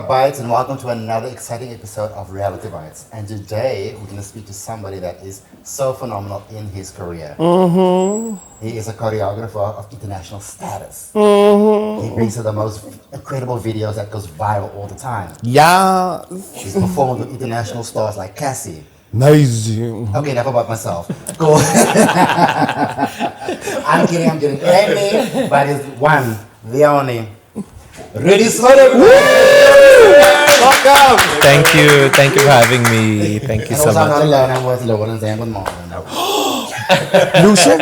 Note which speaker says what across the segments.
Speaker 1: Bites, and welcome to another exciting episode of Reality Bites. And today we're going to speak to somebody that is so phenomenal in his career. He is a choreographer of international status. He brings us the most incredible videos that goes viral all the time.
Speaker 2: Yeah.
Speaker 1: He's performed with international stars like Cassie.
Speaker 2: Amazing.
Speaker 1: Okay, enough about myself. Cool. I'm kidding. Amy, but it's one, the only. Rudi Smit.
Speaker 2: Welcome.
Speaker 3: Thank you for having me. Thank you so
Speaker 1: I'm not
Speaker 3: much.
Speaker 1: alone. I'm with Logan and Zan with Marvin.
Speaker 2: Lucian?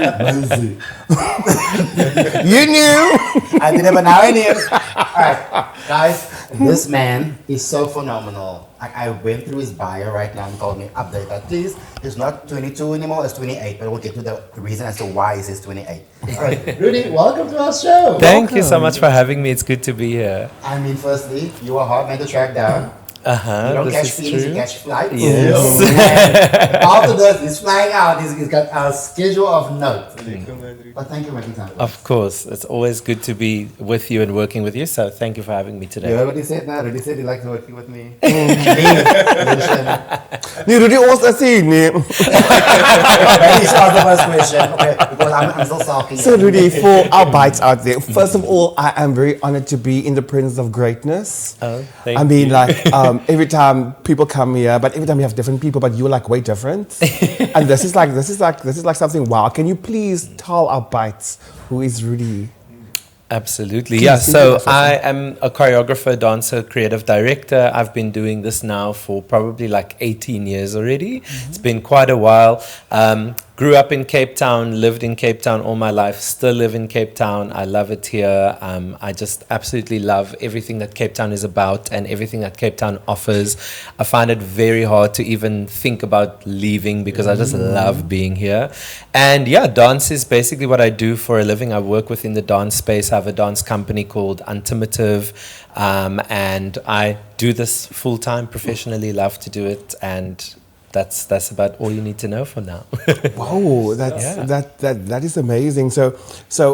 Speaker 2: You knew.
Speaker 1: I didn't, but now I knew. Alright, guys, this man is so phenomenal. I went through his bio right now and told me, update that please. He's not 22 anymore, it's 28. But we'll get to the reason as to why he says 28. Alright, Rudi, welcome to our show.
Speaker 3: Thank you so much for having me. It's good to be here.
Speaker 1: I mean, firstly, you are hard man to track down. You don't catch
Speaker 3: This is
Speaker 1: feelings, you
Speaker 3: true.
Speaker 1: catch flights.
Speaker 3: Yes.
Speaker 1: And after this, he's flying out. He's got a schedule of notes. But thank you for making time.
Speaker 3: Of course, it's always good to be with you and working with you. So thank you for having me
Speaker 1: You
Speaker 3: today.
Speaker 1: heard what he said now? Rudi said he likes working with me.
Speaker 2: Ni Rudi also see ni.
Speaker 1: Please ask the first question, okay? Because I'm still sulking.
Speaker 2: So Rudi, for our bites out there, first of all, I am very honored to be in the presence of greatness.
Speaker 3: Oh, thank
Speaker 2: I mean,
Speaker 3: you.
Speaker 2: like every time people come here, but every time we have different people, but you're like way different. And this is like something wow. Can you please tell our bites who is Rudi?
Speaker 3: Absolutely.
Speaker 2: Please,
Speaker 3: Yeah.
Speaker 2: please
Speaker 3: So
Speaker 2: do that.
Speaker 3: I am a choreographer, dancer, creative director. I've been doing this now for probably like 18 years already. It's been quite a while. Grew up in Cape Town, lived in Cape Town all my life, still live in Cape Town. I love it here. I just absolutely love everything that Cape Town is about and everything that Cape Town offers. I find it very hard to even think about leaving because I just love being here. And yeah, dance is basically what I do for a living. I work within the dance space. I have a dance company called Untimative, and I do this full time professionally, love to do it. And that's about all you need to know for now.
Speaker 2: Wow, that is amazing. So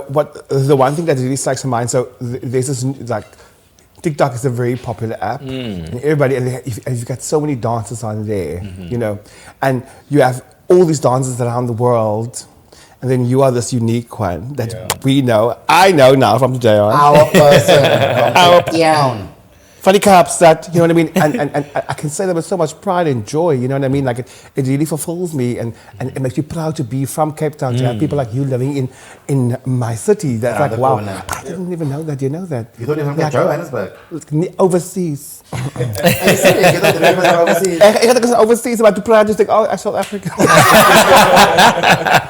Speaker 2: what the one thing that really strikes my mind? So there's this like TikTok is a very popular app, and everybody and you've got so many dancers on there, you know, and you have all these dancers around the world, and then you are this unique one that we know. I know now from today on.
Speaker 1: Our person. Our town.
Speaker 2: Funny caps that, you know what I mean? And I can say that with so much pride and joy, you know what I mean? Like it really fulfills me and it makes me proud to be from Cape Town, to have people like you living in my city. That's
Speaker 1: Around
Speaker 2: like,
Speaker 1: the
Speaker 2: wow,
Speaker 1: corner.
Speaker 2: I didn't even know that, you know that.
Speaker 1: You thought you were from Johannesburg.
Speaker 2: Overseas.
Speaker 1: Are you serious? You thought the neighbors are overseas?
Speaker 2: Ik had ook overseas, maar toen praat ik, oh, South Africa.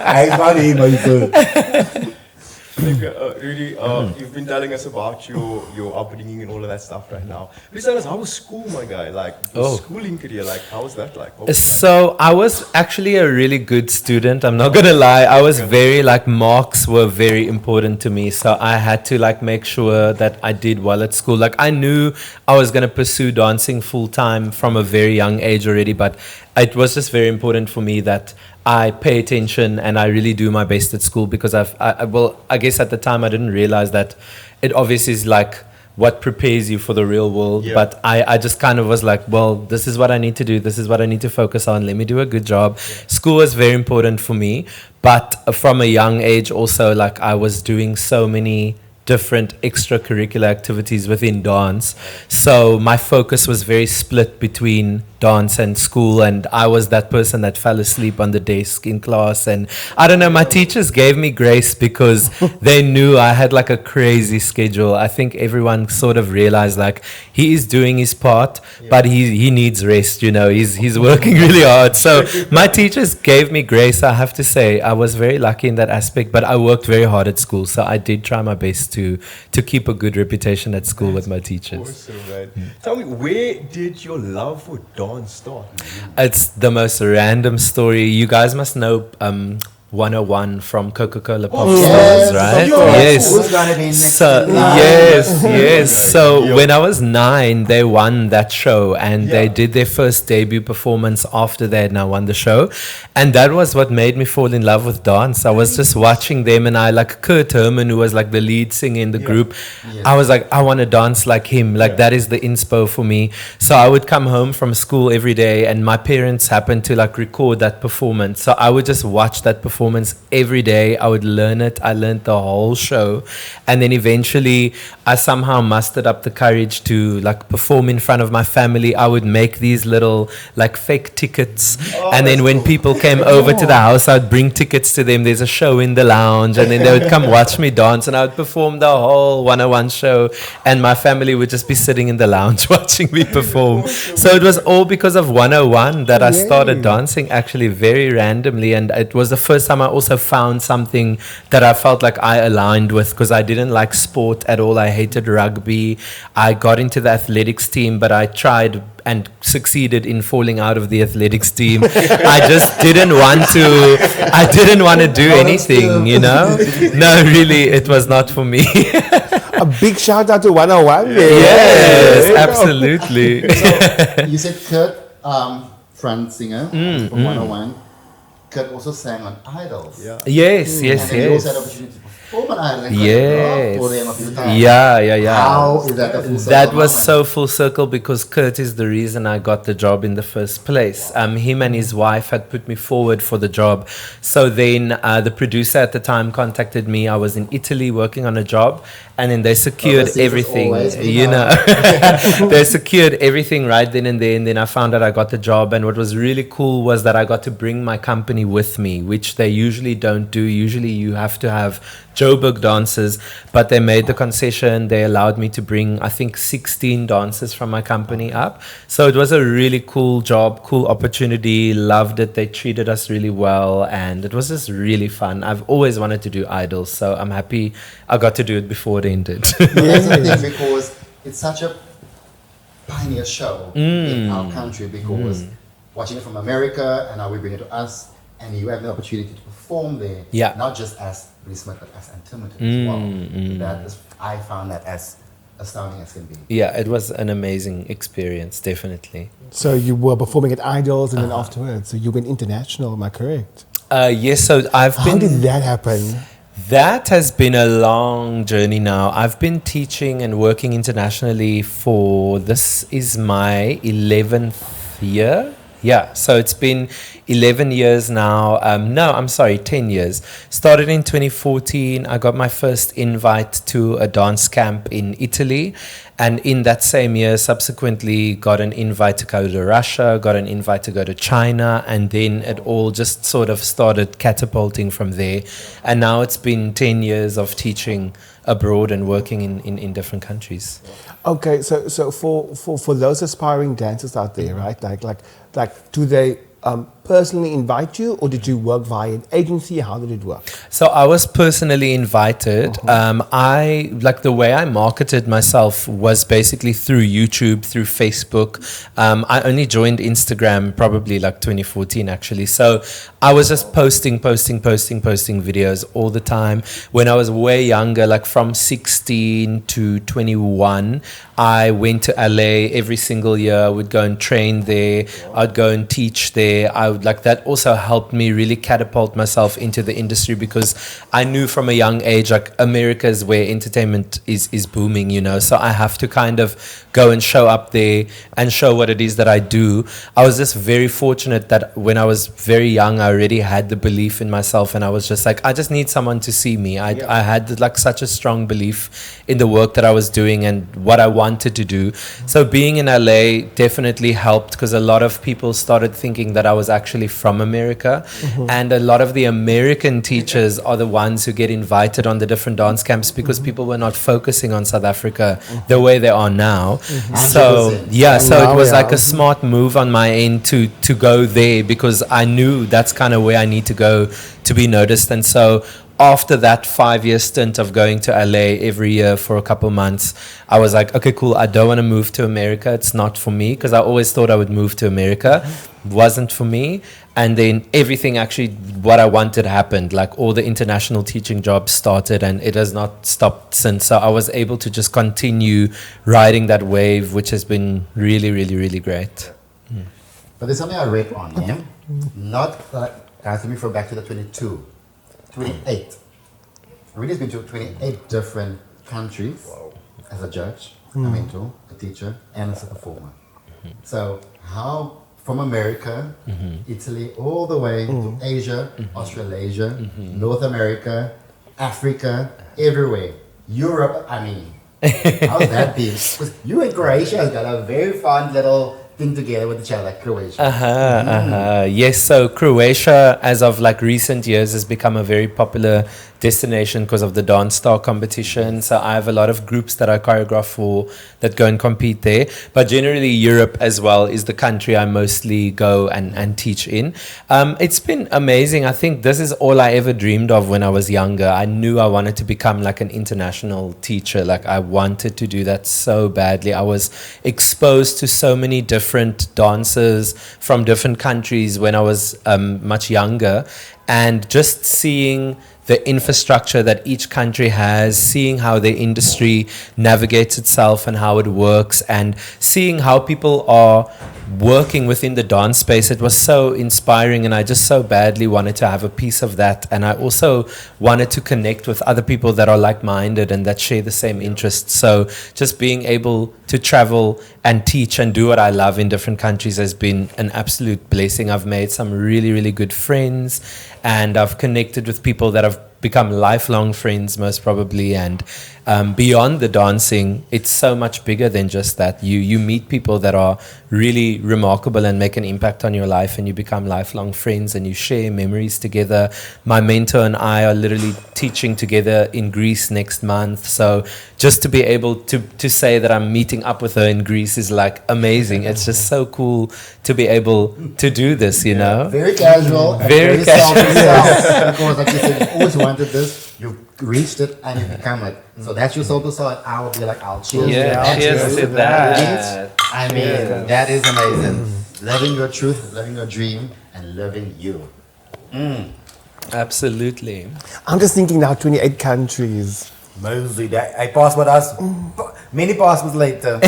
Speaker 1: Hey, funny, my son.
Speaker 4: Rudi, you've been telling us about your upbringing and all of that stuff right now. Please tell us, how was school, my guy? Like, your schooling career, like, how was that like? What was that?
Speaker 3: So I was actually a really good student. I'm not gonna lie. I was very like marks were very important to me. So I had to like make sure that I did well at school. Like I knew I was gonna pursue dancing full time from a very young age already, but it was just very important for me that I pay attention and I really do my best at school because I guess at the time I didn't realize that it obviously is like what prepares you for the real world.
Speaker 4: Yeah.
Speaker 3: But I just kind of was like, well, this is what I need to do. This is what I need to focus on. Let me do a good job. Yeah. School was very important for me. But from a young age also, like I was doing so many different extracurricular activities within dance. So my focus was very split between dance and school, and I was that person that fell asleep on the desk in class. And I don't know, my teachers gave me grace because they knew I had like a crazy schedule. I think everyone sort of realized like he is doing his part, but he needs rest, you know, he's working really hard. So my teachers gave me grace. I have to say I was very lucky in that aspect, but I worked very hard at school, so I did try my best to keep a good reputation at school with my teachers.
Speaker 4: Awesome, man. Tell me, where did your love for dance start?
Speaker 3: It's the most random story. You guys must know 101 from Coca-Cola Pop
Speaker 1: Yes,
Speaker 3: Stars, right?
Speaker 1: of course.
Speaker 3: Yes.
Speaker 1: Who's gonna be next
Speaker 3: So
Speaker 1: in line?
Speaker 3: yes. So when I was 9, they won that show, and they did their first debut performance after they had now won the show, and that was what made me fall in love with dance. I was just watching them, and I like Kurt Herman, who was like the lead singer in the group.
Speaker 1: Yes.
Speaker 3: I was like, I want to dance like him. Like that is the inspo for me. So I would come home from school every day, and my parents happened to like record that performance. So I would just watch that performance every day. I would learn it. I learned the whole show, and then eventually I somehow mustered up the courage to like perform in front of my family. I would make these little like fake tickets, and then when people came over to the house, I'd bring tickets to them. There's a show in the lounge, and then they would come watch me dance, and I would perform the whole 101 show, and my family would just be sitting in the lounge watching me perform. So it was all because of 101 that I started dancing, actually very randomly, and it was the first time I also found something that I felt like I aligned with, because I didn't like sport at all. I hated rugby. I got into the athletics team, but I tried and succeeded in falling out of the athletics team. I just didn't want to do anything, you know? No, really, it was not for me.
Speaker 2: A big shout out to 101.
Speaker 3: Yes, absolutely.
Speaker 1: So you said Kurt, front singer from 101. Kurt also sang on Idols.
Speaker 4: Yeah.
Speaker 3: Yes.
Speaker 1: And then you also had the opportunity to perform on Idols. And
Speaker 3: Yes.
Speaker 1: for them a few times.
Speaker 3: Yeah.
Speaker 1: How is that a full circle
Speaker 3: That was
Speaker 1: moment?
Speaker 3: so full circle, because Kurt is the reason I got the job in the first place. Him and his wife had put me forward for the job. So then the producer at the time contacted me. I was in Italy working on a job, and then they secured
Speaker 1: Overseas is
Speaker 3: everything,
Speaker 1: always been
Speaker 3: you know.
Speaker 1: hard.
Speaker 3: They secured everything right then and there, and then I found out I got the job. And what was really cool was that I got to bring my company with me, which they usually don't do. Usually you have to have Joburg dancers, but they made the concession. They allowed me to bring, I think, 16 dancers from my company up. So it was a really cool job, cool opportunity. Loved it. They treated us really well, and it was just really fun. I've always wanted to do Idols, so I'm happy I got to do it before it ended.
Speaker 1: That's the thing, because it's such a pioneer show in our country, because watching it from America, and now we bring it to us, and you have the opportunity to perform there,
Speaker 3: Yeah.
Speaker 1: not just as Rudi Smit, but as Antimony as well. That is, I found that as astounding as can be.
Speaker 3: Yeah, it was an amazing experience, definitely.
Speaker 2: So you were performing at Idols, and then afterwards, so you went international. Am I correct?
Speaker 3: Yes, so I've
Speaker 2: How
Speaker 3: been...
Speaker 2: did that happen?
Speaker 3: That has been a long journey now. I've been teaching and working internationally for, this is my 11th year. Yeah, so it's been 11 years now. No, I'm sorry, 10 years. Started in 2014. I got my first invite to a dance camp in Italy. And in that same year, subsequently got an invite to go to Russia, got an invite to go to China. And then it all just sort of started catapulting from there. And now it's been 10 years of teaching abroad and working in different countries.
Speaker 2: Okay, so for those aspiring dancers out there, right? Like, do they personally invite you, or did you work via an agency? How did it work?
Speaker 3: So I was personally invited. I like the way I marketed myself was basically through YouTube, through Facebook. I only joined Instagram probably like 2014 actually. So I was just posting videos all the time. When I was way younger, like from 16 to 21, I went to LA every single year. I would go and train there. I'd go and teach there. I would like that also helped me really catapult myself into the industry, because I knew from a young age, like America is where entertainment is booming, you know. So I have to kind of go and show up there and show what it is that I do. I was just very fortunate that when I was very young, I already had the belief in myself, and I was just like, I just need someone to see me. I had like such a strong belief in the work that I was doing and what I wanted to do. So being in LA definitely helped, because a lot of people started thinking that I was actually from America. And a lot of the American teachers are the ones who get invited on the different dance camps, because people were not focusing on South Africa the way they are now. So
Speaker 1: 100%.
Speaker 3: yeah, so
Speaker 2: Now,
Speaker 3: it was
Speaker 2: yeah.
Speaker 3: like a smart move on my end to go there, because I knew that's kind of where I need to go to be noticed. And so after that 5-year stint of going to LA every year for a couple months, I was like, okay, cool. I don't want to move to America. It's not for me, because I always thought I would move to America. Wasn't for me. And then everything actually, what I wanted happened. Like all the international teaching jobs started, and it has not stopped since. So I was able to just continue riding that wave, which has been really, really, really great.
Speaker 1: But there's something I read on him. Not like, guys, let me throw back to the 28. Rudi's been to 28 different countries as a judge, a mentor, a teacher, and as a performer. So how from America, Italy, all the way to Asia, Australasia, North America, Africa, everywhere. Europe, I mean, how's that been? Because you and Croatia has got a very fun little thing together with each other, like Croatia.
Speaker 3: Yes, so Croatia, as of like recent years, has become a very popular destination because of the Dance Star competition. So I have a lot of groups that I choreograph for that go and compete there. But generally Europe as well is the country I mostly go and teach in. It's been amazing. I think this is all I ever dreamed of when I was younger. I knew I wanted to become like an international teacher. Like I wanted to do that so badly. I was exposed to so many different dancers from different countries when I was much younger. And just seeing the infrastructure that each country has, seeing how the industry navigates itself and how it works, and seeing how people are working within the dance space, it was so inspiring, and I just so badly wanted to have a piece of that. And I also wanted to connect with other people that are like-minded and that share the same interests. So just being able to travel and teach and do what I love in different countries has been an absolute blessing. I've made some really, really good friends, and I've connected with people that have become lifelong friends, most probably. And beyond the dancing, it's so much bigger than just that. You meet people that are really remarkable and make an impact on your life, and you become lifelong friends and you share memories together. My mentor and I are literally teaching together in Greece next month. So just to be able to say that I'm meeting up with her in Greece is like amazing. It's just so cool to be able to do this, you know?
Speaker 1: Very casual. And
Speaker 3: Very
Speaker 1: casual. Because like you said, you always wanted this, you've reached it, and you become it. So that's your soul to soul, and I will be like, I'll cheers.
Speaker 3: Yeah, cheers to that.
Speaker 1: I mean, that is amazing. Living your truth, living your dream, and living you.
Speaker 3: Absolutely.
Speaker 2: I'm just thinking now, 28 countries.
Speaker 1: Mostly that I passport us many passports later.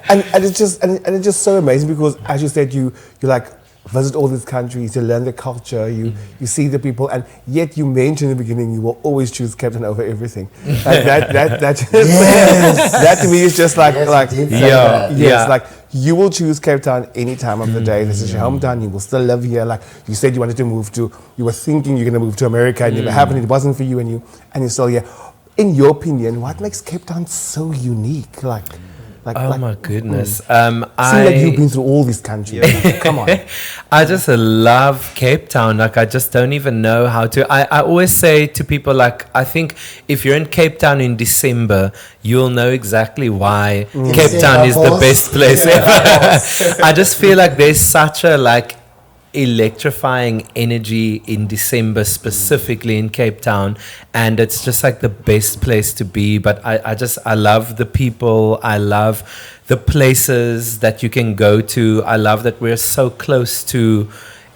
Speaker 2: and it's just so amazing because, as you said, you like visit all these countries, you learn the culture, you see the people, and yet you mentioned in the beginning you will always choose Cape Town over everything. That to me is just like like you will choose Cape Town any time of the day. This is your hometown. You will still live here. Like you said, you wanted to move to. You were thinking you're going to move to America. It never happened. It wasn't for you, and you're still here. In your opinion, what makes Cape Town so unique?
Speaker 3: My goodness.
Speaker 2: Seeing like you've been through all these countries. Come on.
Speaker 3: I just love Cape Town. Like I just don't even know how to. I always say to people, like, I think if you're in Cape Town in December, you'll know exactly why Cape Town is the best place ever. I just feel like there's such a electrifying energy in December, specifically in Cape Town, and it's just like the best place to be. But I love the people, I love the places that you can go to. I love that we're so close to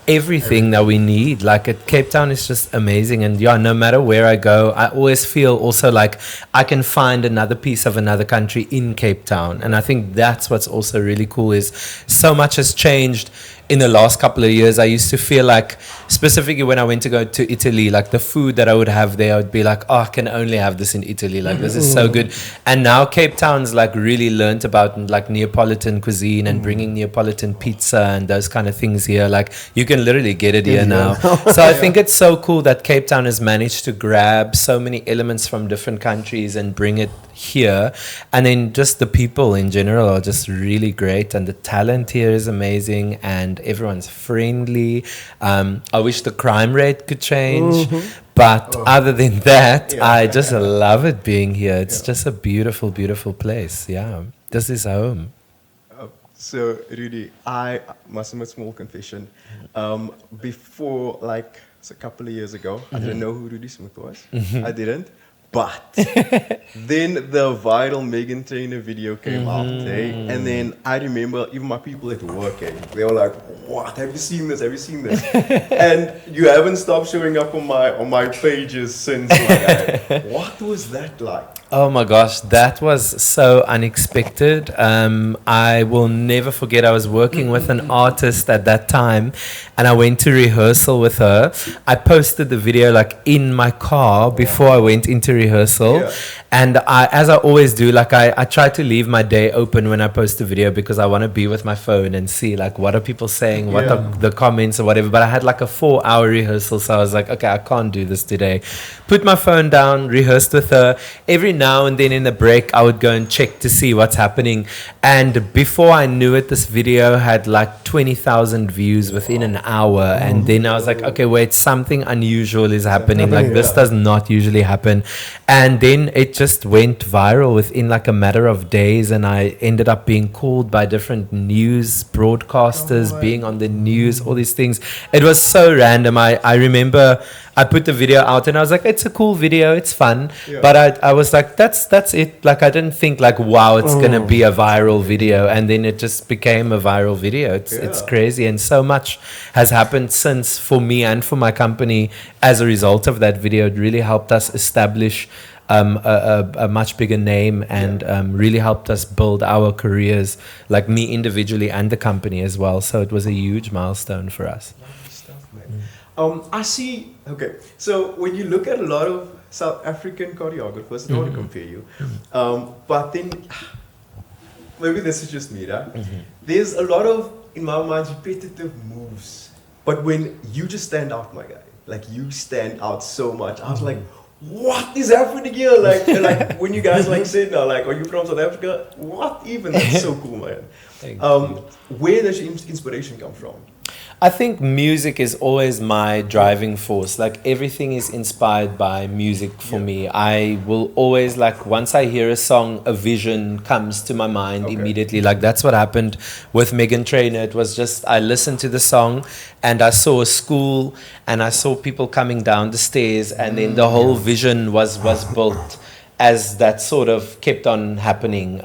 Speaker 3: everything that we need. Like Cape Town is just amazing, and no matter where I go, I always feel also like I can find another piece of another country in Cape Town. And I think that's what's also really cool, is so much has changed in the last couple of years. I used to feel like, specifically when I went to go to Italy, like the food that I would have there, I would be like, I can only have this in Italy. Like this is so good. And now Cape Town's like really learnt about like Neapolitan cuisine and bringing Neapolitan pizza and those kind of things here. Like you can literally get it here now. So I think it's so cool that Cape Town has managed to grab so many elements from different countries and bring it here. And then just the people in general are just really great, and the talent here is amazing, and everyone's friendly. I wish the crime rate could change, but other than that, I just love it being here. It's just a beautiful, beautiful place. Yeah, this is home.
Speaker 4: So, Rudi, I must make a small confession. Before, like, a couple of years ago, I didn't know who Rudi Smit was. I didn't. But then the viral Megan Trainor video came out, and then I remember even my people at work, they were like, "What? Have you seen this? Have you seen this?" And you haven't stopped showing up on my pages since. Like, what was that like?
Speaker 3: Oh my gosh, that was so unexpected. I will never forget, I was working with an artist at that time and I went to rehearsal with her. I posted the video like in my car before I went into rehearsal.
Speaker 4: Yeah.
Speaker 3: And as I always do, like I try to leave my day open when I post a video because I want to be with my phone and see like what are people saying, what are the comments or whatever. But I had like a 4-hour rehearsal, so I was like, okay, I can't do this today. Put my phone down, rehearsed with her. Every now and then in the break, I would go and check to see what's happening. And before I knew it, this video had like 20,000 views within an hour. And then I was like, okay, wait, something unusual is happening. Like this does not usually happen. And then it just went viral within like a matter of days, and I ended up being called by different news broadcasters, being on the news, all these things. It was so random. I remember I put the video out and I was like, it's a cool video, it's fun. But I was like, that's it. Like I didn't think like, wow, it's gonna be a viral video, and then it just became a viral video. It's crazy, and so much has happened since for me and for my company as a result of that video. It really helped us establish a much bigger name, and really helped us build our careers, like me individually and the company as well. So it was a huge milestone for us.
Speaker 4: Lovely stuff, man. I see. Okay, so when you look at a lot of South African choreographers, I don't want to compare you, but then maybe this is just me, right? There's a lot of, in my mind, repetitive moves, but when you just stand out, my guy, like you stand out so much. I was like, what is happening here? Like when you guys like said now, like, are you from South Africa? What even? That's so cool, man. Where does your inspiration come from?
Speaker 3: I think music is always my driving force. Like everything is inspired by music for me. I will always, like, once I hear a song, a vision comes to my mind immediately. Like that's what happened with Megan Trainor. It was just, I listened to the song and I saw a school and I saw people coming down the stairs, and then the whole vision was built as that sort of kept on happening.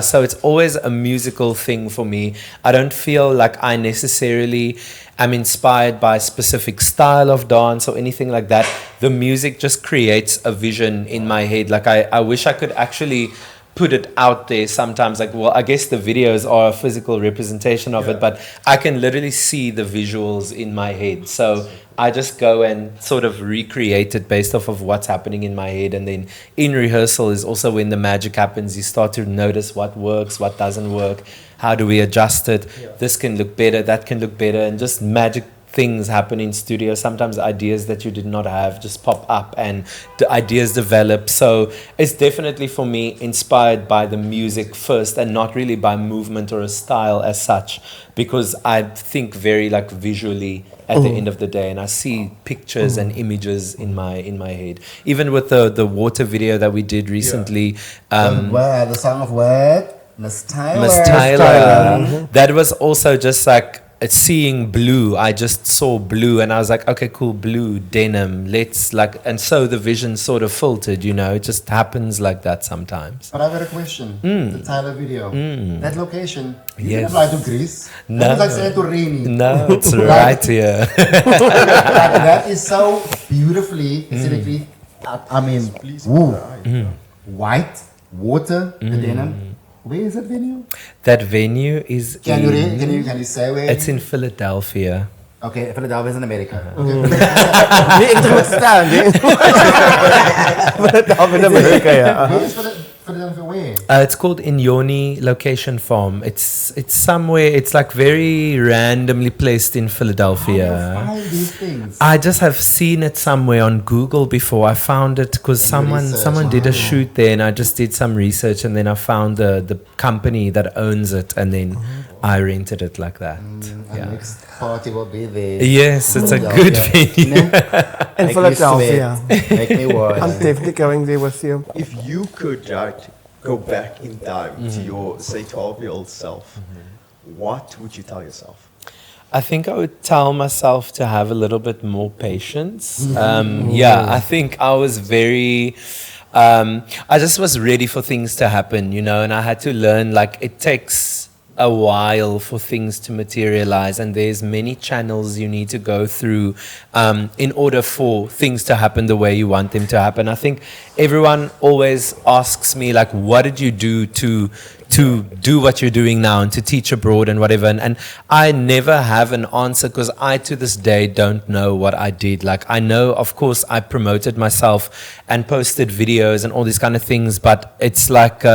Speaker 3: So it's always a musical thing for me. I don't feel like I necessarily am inspired by a specific style of dance or anything like that. The music just creates a vision in my head. Like I wish I could actually put it out there sometimes. Like, well, I guess the videos are a physical representation of it, but I can literally see the visuals in my head. So I just go and sort of recreate it based off of what's happening in my head. And then in rehearsal is also when the magic happens. You start to notice what works, what doesn't work. How do we adjust it? This can look better, that can look better. And just magic things happen in studio. Sometimes ideas that you did not have just pop up and the ideas develop. So it's definitely for me inspired by the music first, and not really by movement or a style as such, because I think very like visually at the end of the day, and I see pictures and images in my head. Even with the water video that we did recently,
Speaker 1: the song of what? Miss Tyler.
Speaker 3: Miss Tyler. That was also just like seeing blue. I just saw blue and I was like, okay, cool, blue denim, let's like, and so the vision sort of filtered, you know. It just happens like that sometimes.
Speaker 1: But I've got a question. The Tyler video, that location, you
Speaker 3: Yes.
Speaker 1: didn't fly to Greece?
Speaker 3: No.
Speaker 1: That was like Santorini.
Speaker 3: No, it's right here.
Speaker 1: That is so beautifully, aesthetically, I mean, white, water, the denim. Where is that venue?
Speaker 3: That venue is
Speaker 1: Can you say where?
Speaker 3: it's in Philadelphia.
Speaker 1: Okay, Philadelphia is in America.
Speaker 2: Nee, ik moet staan, nee. Philadelphia in America, ja.
Speaker 1: Where is Philadelphia where?
Speaker 3: It's called Inyoni Location Farm. It's somewhere. It's like very randomly placed in
Speaker 1: How
Speaker 3: Philadelphia.
Speaker 1: do you find these things?
Speaker 3: I just have seen it somewhere on Google before. I found it because someone did a shoot there, and I just did some research, and then I found the company that owns it, and then I rented it like that.
Speaker 1: Our next party will be there.
Speaker 3: Yes, it's a good venue.
Speaker 2: In Philadelphia.
Speaker 1: Make me work.
Speaker 2: I'm definitely going there with you.
Speaker 4: If you could, right, go back in time to your, say, 12-year-old self, what would you tell yourself?
Speaker 3: I think I would tell myself to have a little bit more patience. I think I was very, I just was ready for things to happen, and I had to learn, like, it takes a while for things to materialize, and there's many channels you need to go through in order for things to happen the way you want them to happen. I think everyone always asks me, like, what did you do to do what you're doing now and to teach abroad and whatever, and I never have an answer, because I to this day don't know what I did. Like, I know, of course, I promoted myself and posted videos and all these kind of things, but it's like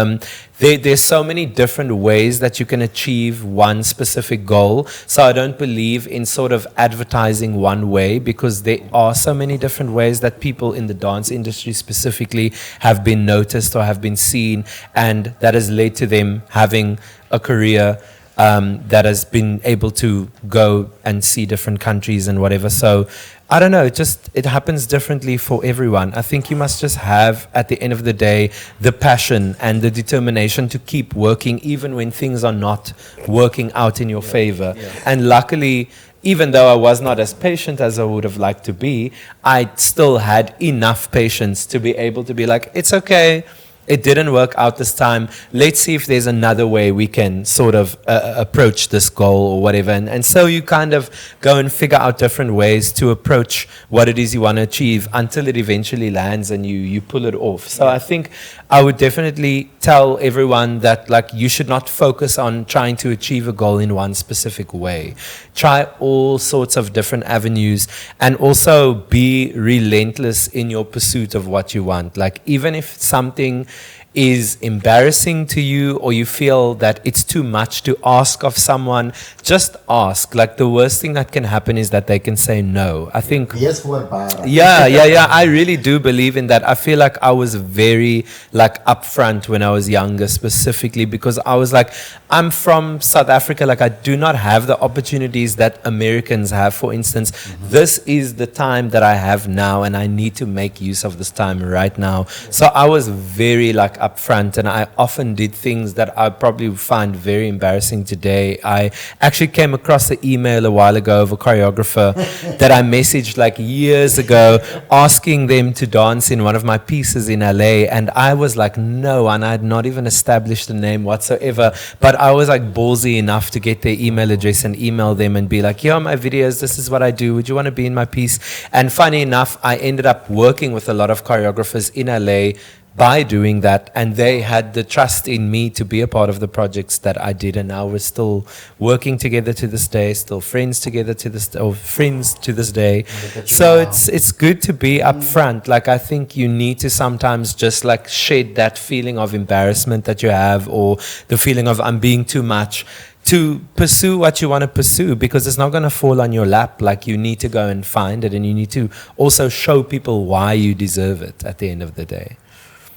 Speaker 3: there's so many different ways that you can achieve one specific goal. So I don't believe in sort of advertising one way, because there are so many different ways that people in the dance industry specifically have been noticed or have been seen, and that has led to them having a career that has been able to go and see different countries and whatever. So I don't know, it happens differently for everyone. I think you must just have, at the end of the day, the passion and the determination to keep working even when things are not working out in your favor. And luckily, even though I was not as patient as I would have liked to be, I still had enough patience to be able to be like, it's okay, it didn't work out this time. Let's see if there's another way we can sort of approach this goal or whatever. And so you kind of go and figure out different ways to approach what it is you want to achieve until it eventually lands and you pull it off. So I think I would definitely tell everyone that, like, you should not focus on trying to achieve a goal in one specific way. Try all sorts of different avenues, and also be relentless in your pursuit of what you want. Like, even if something is embarrassing to you, or you feel that it's too much to ask of someone, just ask. Like, the worst thing that can happen is that they can say no. I think
Speaker 1: Yes, for a bar.
Speaker 3: yeah, I really do believe in that. I feel like I was very, like, upfront when I was younger, specifically because I was like, I'm from South Africa. Like, I do not have the opportunities that Americans have, for instance. This is the time that I have now, and I need to make use of this time right now. So I was very, like, upfront, and I often did things that I probably find very embarrassing today. I actually came across an email a while ago of a choreographer that I messaged like years ago, asking them to dance in one of my pieces in LA, and I was like, no, and I had not even established a name whatsoever, but I was like ballsy enough to get their email address and email them and be like, here are my videos, this is what I do, would you want to be in my piece? And funny enough, I ended up working with a lot of choreographers in LA by doing that, and they had the trust in me to be a part of the projects that I did, and now we're still working together to this day, still friends together to this, or friends to this day. So it's good to be upfront. Like, I think you need to sometimes just like shed that feeling of embarrassment that you have, or the feeling of I'm being too much, to pursue what you want to pursue, because it's not going to fall on your lap. Like, you need to go and find it, and you need to also show people why you deserve it at the end of the day.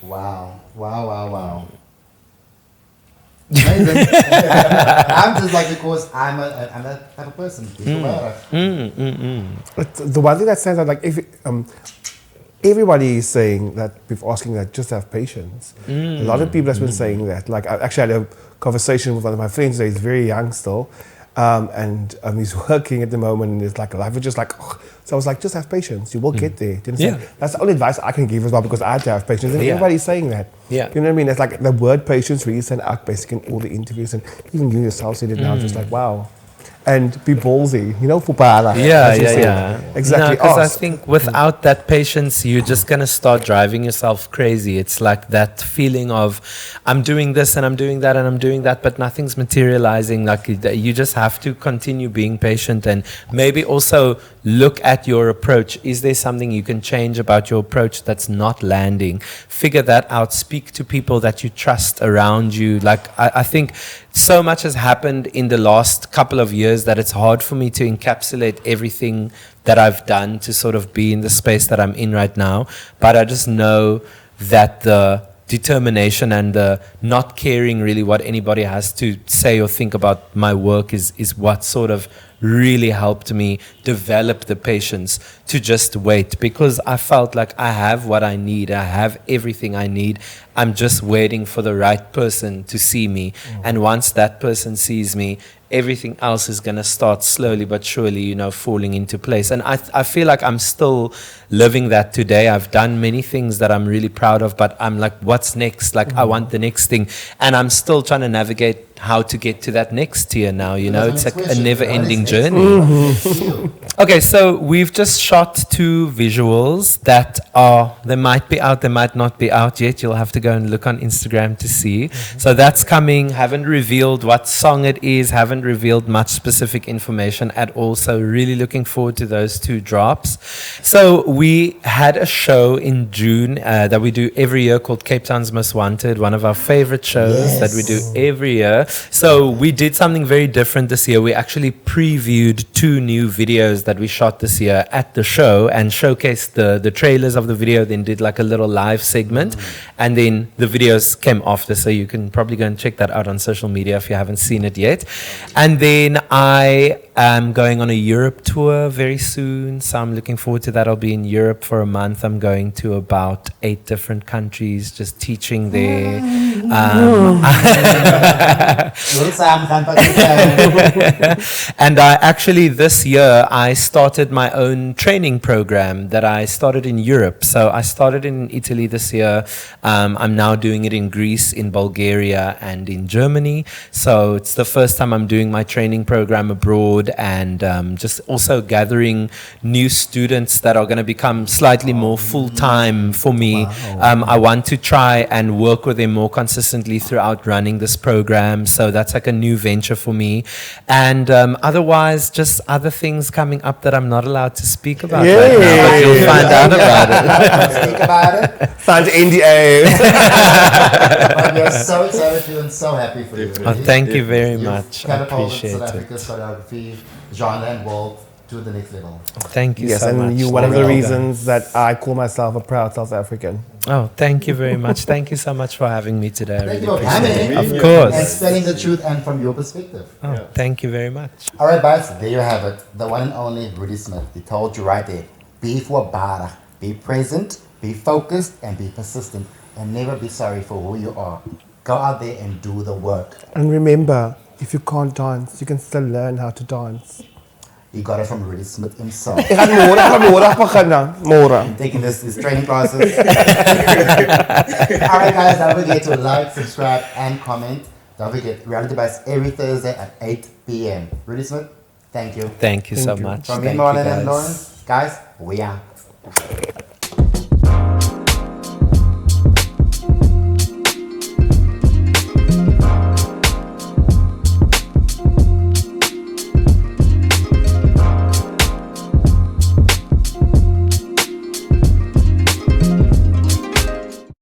Speaker 1: Wow. Amazing. I'm just like, because I'm a type of person.
Speaker 2: But the one thing that stands out, like, if everybody is saying that, asking that, just have patience. A lot of people have been saying that. Like, I actually had a conversation with one of my friends today. He's very young still, and he's working at the moment, and it's like life is just like. So I was like, just have patience. You will get there. That's the only advice I can give as well, because I had to have patience. And everybody's saying that.
Speaker 3: Yeah.
Speaker 2: You know what I mean? It's like the word patience really stand out basically in all the interviews, and even you yourself said it now, just like, wow. And be ballsy, for para.
Speaker 3: Yeah.
Speaker 2: Exactly.
Speaker 3: Because I think without that patience, you're just going to start driving yourself crazy. It's like that feeling of, I'm doing this and I'm doing that and I'm doing that, but nothing's materializing. Like, you just have to continue being patient, and maybe also look at your approach. Is there something you can change about your approach that's not landing? Figure that out. Speak to people that you trust around you. Like, I think so much has happened in the last couple of years that it's hard for me to encapsulate everything that I've done to sort of be in the space that I'm in right now. But I just know that the determination and the not caring really what anybody has to say or think about my work is what sort of really helped me develop the patience to just wait, because I felt like I have what I need. I have everything I need. I'm just waiting for the right person to see me. And once that person sees me, everything else is going to start slowly but surely, you know, falling into place. And I feel like I'm still living that today. I've done many things that I'm really proud of, but I'm like, what's next? Like, I want the next thing. And I'm still trying to navigate how to get to that next tier now, you know. It's like a never-ending journey. Okay, so we've just shot 2 visuals that are, they might be out, they might not be out yet. You'll have to go and look on Instagram to see. So that's coming. Haven't revealed what song it is, haven't revealed much specific information at all. So really looking forward to those 2 drops. So we had a show in June that we do every year called Cape Town's Most Wanted, one of our favorite shows that we do every year. So we did something very different this year. We actually previewed 2 new videos that we shot this year at the show and showcased the trailers of the video, then did like a little live segment, and then the videos came after. So you can probably go and check that out on social media if you haven't seen it yet. And then I am going on a Europe tour very soon, so I'm looking forward to that. I'll be in Europe for a month. I'm going to about 8 different countries, just teaching there. And I actually, this year, I started my own training program that I started in Europe. So I started in Italy this year. I'm now doing it in Greece, in Bulgaria, and in Germany. So it's the first time I'm doing my training program abroad, and just also gathering new students that are going to become slightly more full-time for me. I want to try and work with them more consistently throughout running this program. So that's like a new venture for me. And otherwise, just other things coming up that I'm not allowed to speak about right now, but you'll find out about it.
Speaker 1: Speak about it.
Speaker 2: Signed NDA.
Speaker 1: But we are so excited for you and so happy for you.
Speaker 3: Oh, thank you very
Speaker 1: You've
Speaker 3: much. I
Speaker 1: catapulted
Speaker 3: appreciate
Speaker 1: South
Speaker 3: it.
Speaker 1: Africa's choreography genre and world to the next level.
Speaker 3: Thank you
Speaker 2: Yes,
Speaker 3: so
Speaker 2: and
Speaker 3: much.
Speaker 2: you're one of the
Speaker 3: Well done.
Speaker 2: reasons that I call myself a proud South African.
Speaker 3: Oh, thank you very much. Thank you so much for having me today. I
Speaker 1: Thank
Speaker 3: really
Speaker 1: you for
Speaker 3: appreciate
Speaker 1: coming.
Speaker 3: it. Of
Speaker 1: And
Speaker 3: course.
Speaker 1: telling the truth and from your perspective.
Speaker 3: Oh, thank you very much.
Speaker 1: All right, guys, there you have it. The one and only Rudi Smit. He told you right there. Be for bara. Be present, be focused, and be persistent. And never be sorry for who you are. Go out there and do the work.
Speaker 2: And remember, if you can't dance, you can still learn how to dance.
Speaker 1: He got it from Rudi Smit himself.
Speaker 2: Ik gaan môre begin. Môre.
Speaker 1: Taking this training classes. All right, guys, don't forget to like, subscribe, and comment. Don't forget, Reality Bites every Thursday at 8 p.m. Rudi Smit, thank you.
Speaker 3: Thank you so much.
Speaker 1: From me,
Speaker 3: Thank
Speaker 1: Marlon,
Speaker 3: you,
Speaker 1: and
Speaker 3: guys.
Speaker 1: Lawrence, guys, we are.